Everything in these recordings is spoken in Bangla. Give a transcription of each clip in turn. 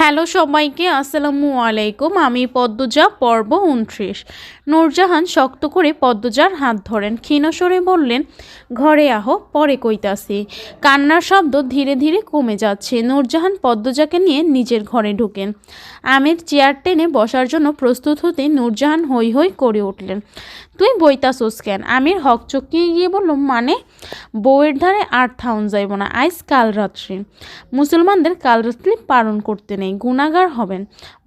হ্যালো সবাইকে, আসসালামু আলাইকুম। আমি পদ্মজা, পর্ব ২৯। নূরজাহান শক্ত করে পদ্মজার হাত ধরেন, ক্ষীণ স্বরে বললেন, ঘরে আহো, পরে কইতাছি। কান্নার শব্দ ধীরে ধীরে কমে যাচ্ছে। নূরজাহান পদ্মজাকে নিয়ে নিজের ঘরে ঢুকেন। আমির চেয়ার টেনে বসার জন্য প্রস্তুত হতে নূরজাহান হৈ হৈ করে উঠলেন, তুই বইতাছোস কেন? আমির হক চকিয়ে গিয়ে বলল, মানে বউয়ের ধারে আর থাউন যাইব না, আইজ কাল রাত্রি। মুসলমানদের কাল রাত্রি পালন করতে নেই, গুনাহগার হবেন,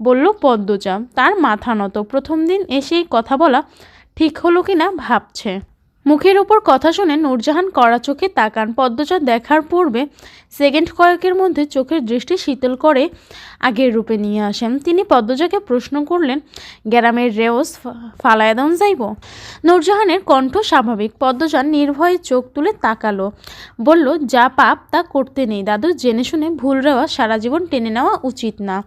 বলল পদ্মজা। তার মাথা নত। প্রথম দিন এসে কথা বলা ঠিক হলো কিনা ভাবছে। মুখের ওপর কথা শুনে নূরজাহান কড়া চোখে তাকান। পদ্মজা দেখার পূর্বে সেকেন্ড কয়েকের মধ্যে চোখের দৃষ্টি শীতল করে আগের রূপে নিয়ে আসেন। তিনি পদ্মজাকে প্রশ্ন করলেন, গ্রামের রেওস ফালায়দন যাইব? নূরজাহানের কণ্ঠ স্বাভাবিক। পদ্মজা নির্ভয়ে চোখ তুলে তাকালো, বলল, যা পাপ তা করতে নেই দাদু, জেনে শুনে ভুল রেওয়া সারা জীবন টেনে নেওয়া উচিত না।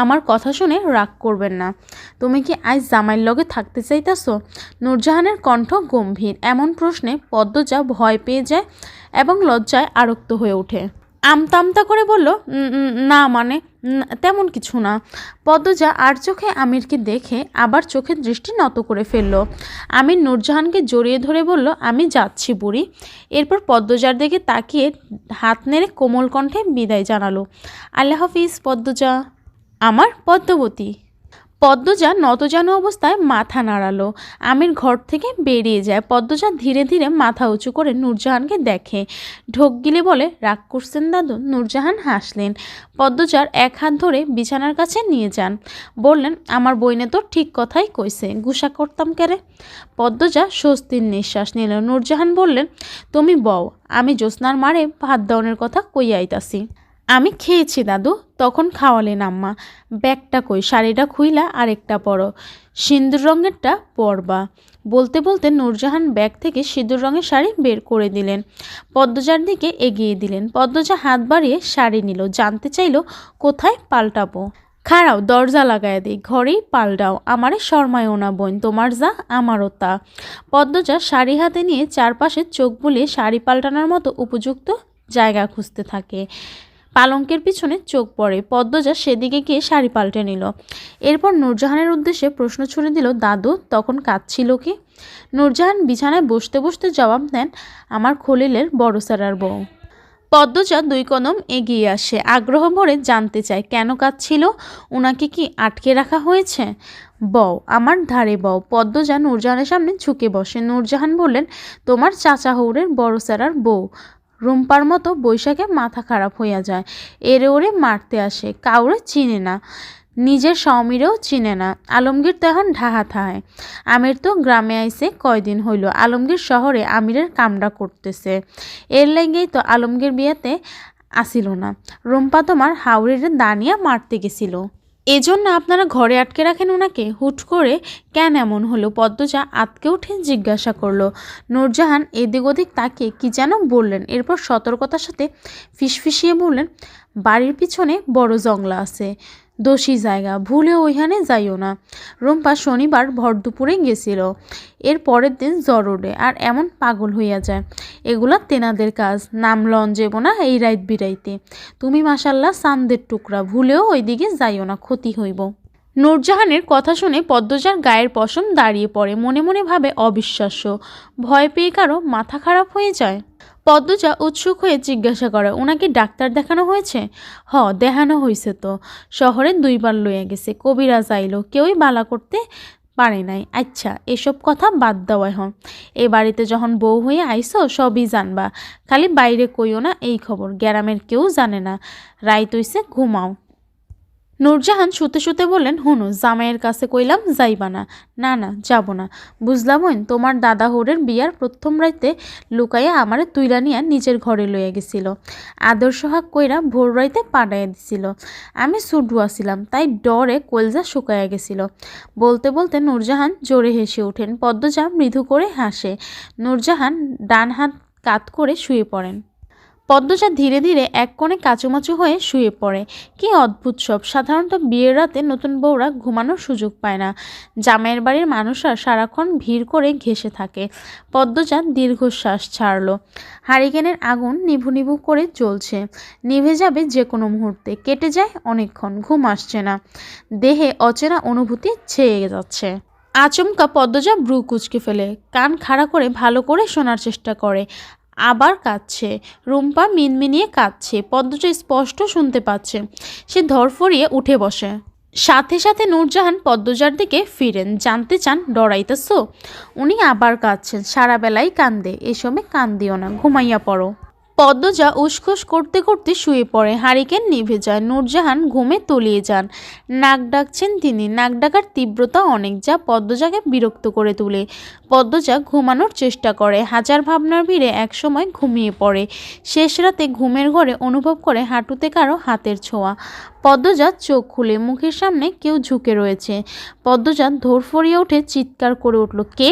আমার কথা শুনে রাগ করবেন না। তুমি কি আজ জামাইয়ের লগে থাকতে চাইতাছো? নূরজাহানের কণ্ঠ গম্ভীর। এমন প্রশ্নে পদ্মজা ভয় পেয়ে যায় এবং লজ্জায় আরক্ত হয়ে ওঠে। আমতা করে বলল, না মানে তেমন কিছু না। পদ্মজা আর চোখে আমিরকে দেখে আবার চোখের দৃষ্টি নত করে ফেলল। আমির নূরজাহানকে জড়িয়ে ধরে বলল, আমি যাচ্ছি বুড়ি। এরপর পদ্মজার দিকে তাকিয়ে হাত নেড়ে কোমল কণ্ঠে বিদায় জানালো। আল্লাহ হাফিজ পদ্মজা, আমার পদ্মবতী। পদ্মজা নতজানু অবস্থায় মাথা নাড়ালো। আমির ঘর থেকে বেরিয়ে যায়। পদ্মজা ধীরে ধীরে মাথা উঁচু করে নূরজাহানকে দেখে, ঢোক গিলে বলে, রাগ করছেন দাদু? নূরজাহান হাসলেন। পদ্মজার এক হাত ধরে বিছানার কাছে নিয়ে যান, বললেন, আমার বইনে তো ঠিক কথাই কইছে, গুসা করতাম কেরে? পদ্মজা স্বস্তির নিঃশ্বাস নিল। নূরজাহান বললেন, তুমি বও, আমি জ্যোৎস্নার মারে ভাত দাওনের কথা কইয়াইতাছি। আমি খেয়েছি দাদু, তখন খাওয়ালেন আম্মা। ব্যাগটা কই, শাড়িটা খুইলা আরেকটা পরো, সিঁদুর রঙেরটা পরবা। বলতে বলতে নূরজাহান ব্যাগ থেকে সিঁদুর রঙের শাড়ি বের করে দিলেন, পদ্মজার দিকে এগিয়ে দিলেন। পদ্মজা হাত বাড়িয়ে শাড়ি নিল, জানতে চাইল কোথায় পাল্টাবো। খাড়াও, দরজা লাগায় দিই, ঘরেই পাল্টাও, আমারে শর্মায়ও না বোন, তোমার যা আমারও তা। পদ্মজা শাড়ি হাতে নিয়ে চারপাশে চোখ বুলিয়ে শাড়ি পাল্টানোর মতো উপযুক্ত জায়গা খুঁজতে থাকে। পালঙ্কের পিছনে চোখ পড়ে। পদ্মজা সেদিকে গিয়ে শাড়ি পাল্টে নিল। এরপর নূরজাহানের উদ্দেশ্যে প্রশ্ন ছুড়ে দিল, দাদু তখন কাঁদছিল কি? নূরজাহান বিছানায় বসতে বসতে জবাব দেন, আমার খলিলের বড় স্যারার বউ। পদ্মজা দুই কদম এগিয়ে আসে, আগ্রহ ভরে জানতে চায় কেন কাঁদছিল, ওনাকে কি আটকে রাখা হয়েছে? বউ, আমার ধারে বউ। পদ্মজা নূরজাহানের সামনে ঝুঁকে বসে। নূরজাহান বললেন, তোমার চাচা হৌরের বড় স্যারার বউ। রুম্পার মতো বৈশাখে মাথা খারাপ হইয়া যায়, এরে ওরে মারতে আসে, কাউরে চিনে না, নিজের স্বামীরেও চিনে না। আলমগীর তো এখন ঢাহা থায়, আমির তো গ্রামে আইছে কয়দিন হইল, আলমগীর শহরে আমিরের কামড়া করতেছে, এর লেগেই তো আলমগীর বিয়েতে আসিল না। রুম্পা তোমার হাওড়ের দানিয়া মারতে গেছিল, এজন্য আপনারা ঘরে আটকে রাখেন ওনাকে? হুট করে কেন এমন হলো? পদ্মজা আতকে উঠে জিজ্ঞাসা করলো। নূরজাহান এদিক ওদিক তাকিয়ে কি যেন বললেন, এরপর সতর্কতার সাথে ফিসফিসিয়ে বললেন, বাড়ির পিছনে বড় জংলা আছে, দোষী জায়গা, ভুলে ওইখানে যাইও না। রুম্পা শনিবার ভর দুপুরে গেছিল, এর পরের দিন জ্বর ওঠে আর এমন পাগল হইয়া যায়। এগুলা তেনাদের কাজ, নাম লঞ্জেব না এই রাইত বিরাইতে। তুমি মাশাল্লাহ চান্দের টুকরা, ভুলেও ওইদিকে যাইও না, ক্ষতি হইব। নূরজাহানের কথা শুনে পদ্মজার গায়ের পশম দাঁড়িয়ে পড়ে। মনে মনে ভাবে, অবিশ্বাস্য, ভয় পেয়ে কারো মাথা খারাপ হয়ে যায়। পদ্মজা উৎসুক হয়ে জিজ্ঞাসা করে, ওনাকে ডাক্তার দেখানো হয়েছে? দেখানো হয়েছে তো, শহরে 2 বার লইয়া গেছে, কবিরাজ আইলো, কেউই বালা করতে পারে নাই। আচ্ছা এসব কথা বাদ দাও, এখন এ বাড়িতে যখন বউ হয়ে আইসো সবই জানবা, খালি বাইরে কইও না এই খবর, গ্রামের কেউ জানে না। রাইত হইছে, ঘুমাও। নূরজাহান শুতে শুতে বললেন, হুনো, জামাইয়ের কাছে কইলাম যাইবা না। না না, যাব না। বুঝলাম বোন, তোমার দাদা হৌরের বিয়ার প্রথম রাইতে লুকাইয়া আমারে তুইলা নিয়া নিজের ঘরে লইয়া গেছিল, আদর সোহাগ কইরা ভোর রাইতে পাঠাইয়া দিছিল। আমি ছুটু আসিলাম, তাই ডরে কলজা শুকাইয়া গেছিল। বলতে বলতে নূরজাহান জোরে হেসে ওঠেন। পদ্মজা মৃদু করে হাসে। নূরজাহান ডান হাত কাত করে শুয়ে পড়েন। পদ্মজা ধীরে ধীরে এক কোণে কাচুমাচু হয়ে শুয়ে পড়ে। কি অদ্ভুত সব! সাধারণত বিয়ের রাতে নতুন বউরা ঘুমানোর সুযোগ পায় না। জামাইয়ের বাড়ির মানুষরা সারাক্ষণ ভিড় করে ঘেঁষে থাকে। পদ্মজা দীর্ঘশ্বাস ছাড়ল। হারিকেনের আগুন নিভু নিভু করে জ্বলছে, নিভে যাবে যে কোনো মুহূর্তে। কেটে যায় অনেকক্ষণ, ঘুম আসছে না, দেহে অচেনা অনুভূতি ছেয়ে যাচ্ছে। আচমকা পদ্মজা ভ্রু কুঁচকে ফেলে, কান খাড়া করে ভালো করে শোনার চেষ্টা করে। আবার কাঁদছে, রুম্পা মিনমিনিয়ে কাঁদছে, পদ্মজা স্পষ্ট শুনতে পাচ্ছে। সে ধরফরিয়ে উঠে বসে। সাথে সাথে নূরজাহান পদ্মজার দিকে ফিরেন, জানতে চান ডরাইতেছো? উনি আবার কাঁদছেন, সারা বেলায় কান্দে, এসমে কান্দিও না, ঘুমাইয়া পড়ো। পদ্মজা উসখুস করতে করতে শুয়ে পড়ে। হারিকেন নিভে যায়, নূরজাহান ঘুমে তলিয়ে যান। নাক ডাকছেন তিনি, নাক ডাকার তীব্রতা অনেক, যা পদ্মজাকে বিরক্ত করে তোলে। পদ্মজা ঘুমানোর চেষ্টা করে, হাজার ভাবনার ভিড়ে একসময় ঘুমিয়ে পড়ে। শেষ রাতে ঘুমের ঘরে অনুভব করে হাঁটুতে কারো হাতের ছোঁয়া। পদ্মজা চোখ খুলে, মুখের সামনে কেউ ঝুঁকে রয়েছে। পদ্মজা ধরফরিয়ে উঠে চিৎকার করে উঠল, কে?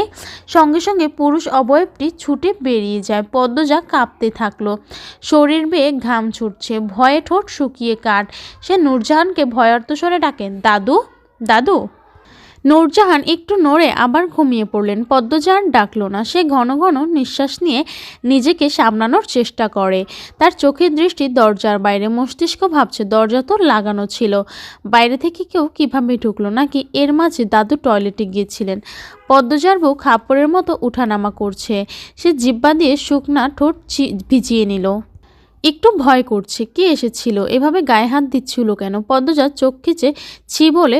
সঙ্গে সঙ্গে পুরুষ অবয়বটি ছুটে বেরিয়ে যায়। পদ্মজা কাঁপতে থাকলো, শরীর বেয়ে ঘাম ছুটছে, ভয়ে ঠোঁট শুকিয়ে কাঠ। সে নূরজাহানকে ভয়ার্ত স্বরে ডাকে, দাদু, দাদু। নূরজাহান একটু নড়ে আবার ঘুমিয়ে পড়লেন। পদ্মজা আর ডাকল না। সে ঘন ঘন নিঃশ্বাস নিয়ে নিজেকে সামলানোর চেষ্টা করে। তার চোখের দৃষ্টি দরজার বাইরে। মস্তিষ্ক ভাবছে, দরজা তো লাগানো ছিল, বাইরে থেকে কেউ কিভাবে ঢুকলো, নাকি এর মাঝে দাদু টয়লেটে গিয়েছিলেন। পদ্মজার বুক হাঁপড়ের মতো উঠানামা করছে। সে জিহ্বা দিয়ে শুকনা ঠোঁট ভিজিয়ে নিল। একটু ভয় করছে, কে এসেছিল, এভাবে গায়ে হাত দিচ্ছিল কেন? পদ্মজা চোখ খিচে ছি বলে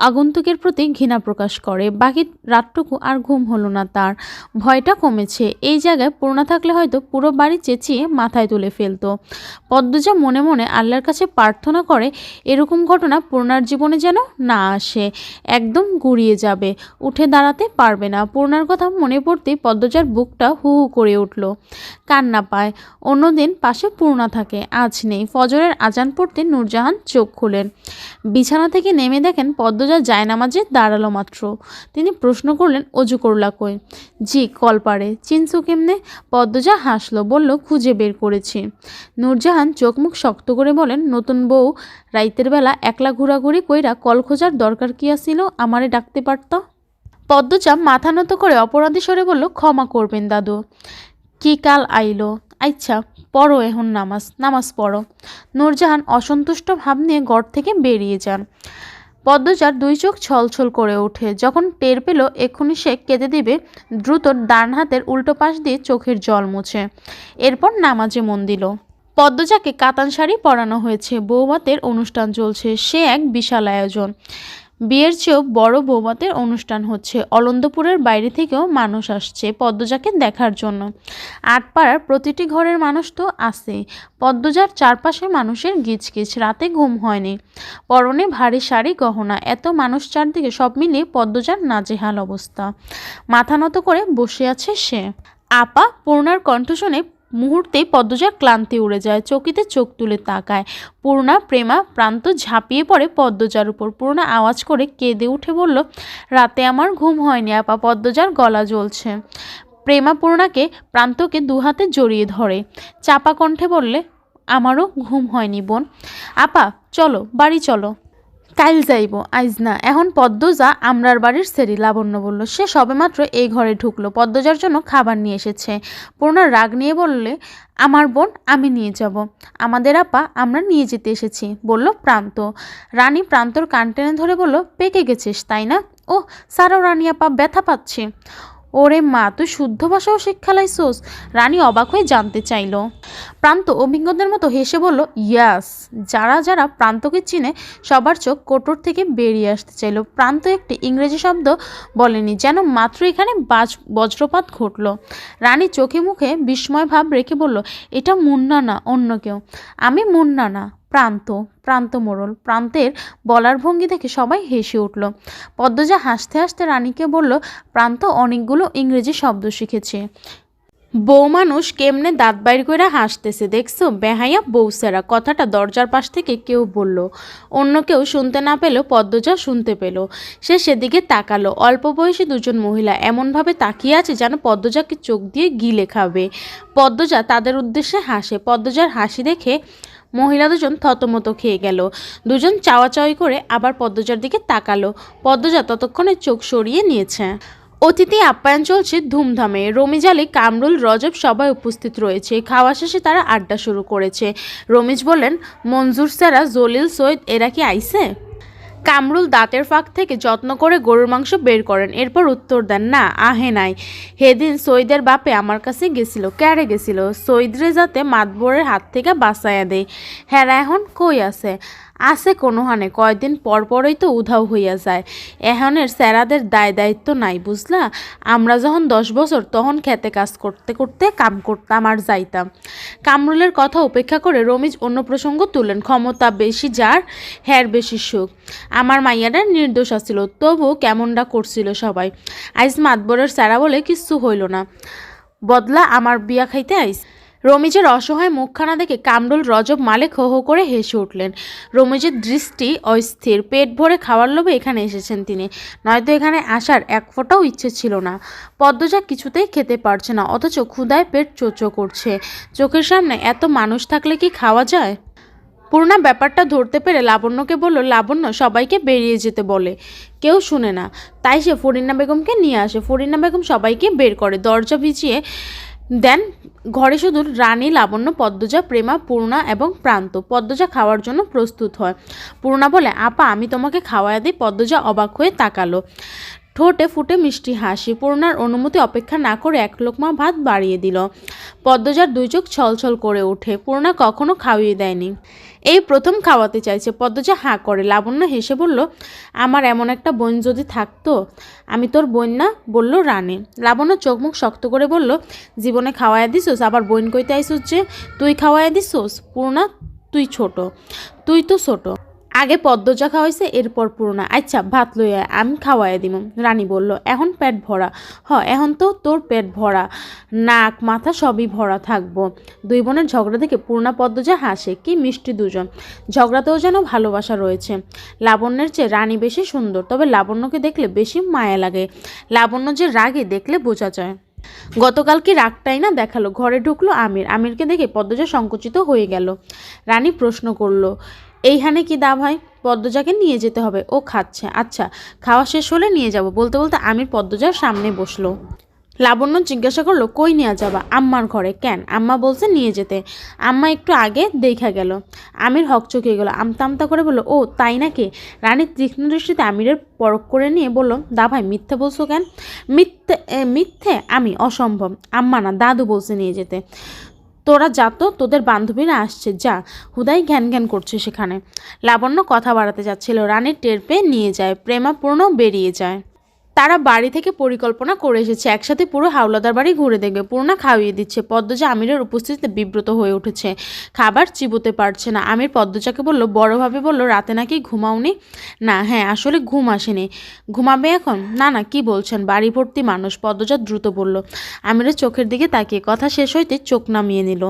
আগন্তুকের প্রতি ঘৃণা প্রকাশ করে। বাকি রাতটুকু আর ঘুম হলো না তার। ভয়টা কমেছে। এই জায়গায় পূর্ণা থাকলে হয়তো পুরো বাড়ি চেঁচিয়ে মাথায় তুলে ফেলতো। পদ্মজা মনে মনে আল্লাহর কাছে প্রার্থনা করে এরকম ঘটনা পূর্ণার জীবনে যেন না আসে। একদম গুড়িয়ে যাবে, উঠে দাঁড়াতে পারবে না। পূর্ণার কথা মনে পড়তেই পদ্মজার বুকটা হু হু করে উঠল। কান্না পায়। অন্যদিন পাশে পূর্ণা থাকে, আজ নেই। ফজরের আজান পড়তে নূরজাহান চোখ খুলেন। বিছানা থেকে নেমে দেখেন পদ্মজা জায়নামাজে দাঁড়ালো মাত্র। তিনি প্রশ্ন করলেন, অজু করলা কই? জি, কলপাড়ে। চিনছো কেমনে? পদ্মজা হাসলো, বলল, খুঁজে বের করেছি। নূরজাহান চোখ মুখ শক্ত করে বলেন, নতুন বউ রাইতের বেলা একলা ঘোরাঘুরি কইরা কল খোঁজার দরকার কি আসিল? আমারে ডাকতে পারত। পদ্মজা মাথা নত করে অপরাধী স্বরে বলল, ক্ষমা করবেন দাদু। কি কাল আইলো? আচ্ছা, পড়ো এখন নামাজ, নামাজ পড়ো। নূরজাহান অসন্তুষ্ট ভাব নিয়ে ঘর থেকে বেরিয়ে যান। পদ্মজার দুই চোখ ছলছল করে ওঠে। যখন টের পেল এক্ষুনি সে কেঁদে দিবে, দ্রুত ডান হাতের উল্টো পাশ দিয়ে চোখের জল মুছে এরপর নামাজে মন দিল। পদ্মজাকে কাতান শাড়ি পরানো হয়েছে, বৌভাতের অনুষ্ঠান চলছে। সে এক বিশাল আয়োজন। বিয়ের চেয়েও বড় বৌভাতের অনুষ্ঠান হচ্ছে। অলন্দপুরের বাইরে থেকেও মানুষ আসছে পদ্মজাকে দেখার জন্য। আটপাড়ার প্রতিটি ঘরের মানুষ তো আছে। পদ্মজার চারপাশে মানুষের গিজগিজ। রাতে ঘুম হয়নি। পরনে ভারী শাড়ি, গহনা, এত মানুষ চারদিকে, সব মিলিয়ে পদ্মজার নাজেহাল অবস্থা। মাথা নত করে বসে আছে সে। আপা! পূর্ণার কণ্ঠ শুনে মুহূর্তেই পদ্মজার ক্লান্তি উড়ে যায়। চকিতে চোখ তুলে তাকায়। পূর্ণা, প্রেমা, প্রান্ত ঝাঁপিয়ে পড়ে পদ্মজার উপর। পূর্ণা আওয়াজ করে কেঁদে উঠে বলল, রাতে আমার ঘুম হয়নি আপা। পদ্মজার গলা জ্বলছে। প্রেমা পূর্ণাকে, প্রান্তকে দুহাতে জড়িয়ে ধরে চাপা কণ্ঠে বললে, আমারও ঘুম হয়নি বোন। আপা চলো, বাড়ি চলো। কাইল যাইব, আইজ না। এখন পদ্মজা আমরার বাড়ির সেরি, লাবণ্য বলল। সে সবেমাত্র এই ঘরে ঢুকলো। পদ্মজার জন্য খাবার নিয়ে এসেছে। পূর্ণা রাগ নিয়ে বললে, আমার বোন, আমি নিয়ে যাব। আমাদের আপা, আমরা নিয়ে যেতে এসেছি, বলল প্রান্ত। রানী প্রান্তর কান টেনে ধরে বলল, পেকে গেছিস তাই না? ও সারাও রানী আপা, ব্যথা পাচ্ছি। ওরে মা, তুই শুদ্ধ ভাষাও শিক্ষা লাইছোস? রানী অবাক হয়ে জানতে চাইল। প্রান্ত অভিজ্ঞদের মতো হেসে বলল, ইয়াস। যারা যারা প্রান্তকে চিনে সবার চোখ কোটর থেকে বেরিয়ে আসতে চাইল। প্রান্ত একটি ইংরেজি শব্দ বলেনি, যেন মাত্র এখানে বজ্রপাত ঘটল। রানী চোখে মুখে বিস্ময় ভাব রেখে বলল, এটা মুন্না না, অন্য কেউ। আমি মুন্না না, প্রান্ত। প্রান্ত মোড়ল। প্রান্তের বলার ভঙ্গি দেখে সবাই হেসে উঠল। পদ্মজা হাসতে হাসতে রানীকে বলল, প্রান্ত অনেকগুলো ইংরেজি শব্দ শিখেছে। বউ মানুষ কেমনে দাঁত বাইর করে হাসতেছে দেখছো, বেহাইয়া বউসেরা। কথাটা দরজার পাশ থেকে কেউ বলল। অন্য কেউ শুনতে না পেলেও পদ্মজা শুনতে পেল। সে সেদিকে তাকালো। অল্প বয়সী দুজন মহিলা এমনভাবে তাকিয়ে আছে যেন পদ্মজাকে চোখ দিয়ে গিলে খাবে। পদ্মজা তাদের উদ্দেশ্যে হাসে। পদ্মজার হাসি দেখে মহিলা দুজন থতমত খেয়ে গেল। দুজন চাওয়াচাওয়ি করে আবার পদ্মজার দিকে তাকালো। পদ্মজা ততক্ষণে চোখ সরিয়ে নিয়েছে। অতিথি আপ্যায়ন চলছে ধুমধামে। রমিজ আলী, কামরুল, রজব সবাই উপস্থিত রয়েছে। খাওয়া শেষে তারা আড্ডা শুরু করেছে। রমিজ বললেন, মঞ্জুর স্যারা, জলিল, সৈয়দ এরা কি আইছে? কামরুল দাঁতের ফাঁক থেকে যত্ন করে গরুর মাংস বের করেন। এরপর উত্তর দেন, না আহে নাই। সেদিন সৈয়দের বাপে আমার কাছে গেছিল। ক্যারে গেছিল? সৈয়দরে যাতে মাতবরের হাত থেকে বাঁচাইয়া দেয়। হেরা এখন কই আছে? আছে কোনোহানে, কয়দিন পর পরই তো উধাও হইয়া যায়। এখনের স্যারাদের দায় দায়িত্ব নাই বুঝলা। আমরা যখন 10 বছর তখন খেতে কাজ করতে করতে কাম করতাম আর যাইতাম। কামরুলের কথা উপেক্ষা করে রমিজ অন্য প্রসঙ্গ তুললেন। ক্ষমতা বেশি যার, হ্যার বেশি সুখ। আমার মাইয়াটা নির্দোষ আছিল, তবু কেমনটা করছিল সবাই। আইস মাতবরের স্যারা বলে কিচ্ছু হইল না, বদলা আমার বিয়া খাইতে আইস। রমিজের অসহায় মুখখানা দেখে কামরুল, রজব, মালেক হো হো করে হেসে উঠলেন। রমিজের দৃষ্টি অস্থির। পেট ভরে খাওয়ার লোভে এখানে এসেছেন তিনি, নয়তো এখানে আসার এক ফোঁটাও ইচ্ছে ছিল না। পদ্মজা কিছুতেই খেতে পারছে না, অথচ ক্ষুধায় পেট চোচো করছে। চোখের সামনে এত মানুষ থাকলে কি খাওয়া যায়? পূর্ণা ব্যাপারটা ধরতে পেরে লাবণ্যকে বলল, লাবণ্য সবাইকে বেরিয়ে যেতে বলে। কেউ শুনে না, তাই সে ফরিনা বেগমকে নিয়ে আসে। ফরিনা বেগম সবাইকে বের করে, দরজা ভিজিয়ে দেন। ঘরে শুধু রানী, লাবণ্য, পদ্মজা, প্রেমা, পূর্ণা এবং প্রান্ত। পদ্মজা খাওয়ার জন্য প্রস্তুত হয়। পূর্ণা বলে, আপা আমি তোমাকে খাওয়াইয়া দিই। পদ্মজা অবাক হয়ে তাকালো। ঠোঁটে ফুটে মিষ্টি হাসি। পূর্ণার অনুমতি অপেক্ষা না করে এক লোকমা ভাত বাড়িয়ে দিল। পদ্মজার দুই চোখ ছলছল করে ওঠে। পূর্ণা কখনো খাওয়িয়ে দেয়নি, এই প্রথম খাওয়াতে চাইছে। পদ্মজা হাঁ করে। লাবণ্য হেসে বলল, আমার এমন একটা বোন যদি থাকতো। আমি তোর বোন না, বলল রানী। লাবণ্য চোখ মুখ শক্ত করে বলল, জীবনে খাওয়াইয়া দিছোস, আবার বোন কইতে আইসুস যে? তুই খাওয়াইয়া দিছোস? পূর্ণা তুই ছোট, তুই তো ছোট। আগে পদ্মজা খাওয়াইছে, এরপর পূর্ণা। আচ্ছা ভাত লইয়া আমি খাওয়াইয়া দিব। রানী বলল, এখন পেট ভরা? এখন তো তোর পেট ভরা, নাক মাথা সবই ভরা থাকবো। দুই বোনের ঝগড়া দেখে পূর্ণা, পদ্মজা হাসে। কি মিষ্টি দুজন। ঝগড়াতেও যেন ভালোবাসা রয়েছে। লাবণ্যের চেয়ে রানী বেশি সুন্দর, তবে লাবণ্যকে দেখলে বেশি মায়া লাগে। লাবণ্য যে রাগে দেখলে বোঝা যায়। গতকাল কি রাগটাই না দেখালো। ঘরে ঢুকলো আমির। আমিরকে দেখে পদ্মজা সংকুচিত হয়ে গেল। রানী প্রশ্ন করলো, এইখানে কি দা ভাই? পদ্মজাকে নিয়ে যেতে হবে, ও খাচ্ছে। আচ্ছা খাওয়া শেষ হলে নিয়ে যাব। বলতে বলতে আমির পদ্মজার সামনে বসলো। লাবণ্য জিজ্ঞাসা করলো, কই নিয়ে যাবা? আম্মার ঘরে। কেন? আম্মা বলছে নিয়ে যেতে। আম্মা একটু আগে দেখা গেল। আমির হকচকিয়ে গেল। আমতা আমতা করে বলল, ও তাই নাকি? রানীর তীক্ষ্ণ দৃষ্টিতে আমিরের পরখ করে নিয়ে বলল, দা ভাই মিথ্যে বলছো কেন? মিথ্যে আমি? অসম্ভব। আম্মা না, দাদু বলছে নিয়ে যেতে। তোরা যা তো, তোদের বান্ধবীরা আসছে, যা। হুদাই ঘ্যান ঘ্যান করছে সেখানে। লাবণ্য কথা বাড়াতে যাচ্ছিল। রানীর টের পেয়ে নিয়ে যায়। প্রেমাপূর্ণ বেরিয়ে যায়। তারা বাড়ি থেকে পরিকল্পনা করে এসেছে, একসাথে পুরো হাওলাদার বাড়ি ঘুরে দেখবে। পূর্ণা খাওয়িয়ে দিচ্ছে। পদ্মজা আমিরের উপস্থিতিতে বিব্রত হয়ে উঠেছে। খাবার চিবোতে পারছে না। আমির পদ্মজাকে বলল, বড়ভাবে বলল, রাতে নাকি ঘুমাওনি? না, হ্যাঁ আসলে ঘুম আসেনি। ঘুমাবে এখন? না না, কি বলছেন, বাড়ি ভর্তি মানুষ। পদ্মজা দ্রুত বলল। আমিরের চোখের দিকে তাকিয়ে কথা শেষ হইতে চোখ নামিয়ে নিল।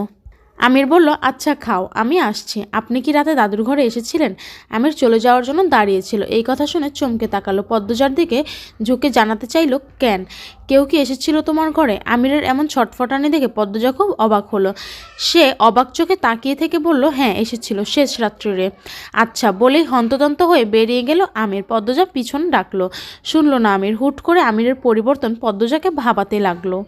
আমির বলল, আচ্ছা খাও, আমি আসছি। আপনি কি রাতে দাদুর ঘরে এসেছিলেন? আমির চলে যাওয়ার জন্য দাঁড়িয়েছিল। এই কথা শুনে চমকে তাকালো। পদ্মজার দিকে ঝুঁকে জানাতে চাইল, কেন? কেউ কি এসেছিল তোমার ঘরে? আমিরের এমন ছটফটানি দেখে পদ্মজা খুব অবাক হলো। সে অবাক চোখে তাকিয়ে থেকে বলল, হ্যাঁ এসেছিল, শেষ রাত্রিরে। আচ্ছা বলেই হন্তদন্ত হয়ে বেরিয়ে গেল আমির। পদ্মজা পিছন ডাকলো, শুনল না আমির। হুট করে আমিরের পরিবর্তন পদ্মজাকে ভাবাতে লাগলো।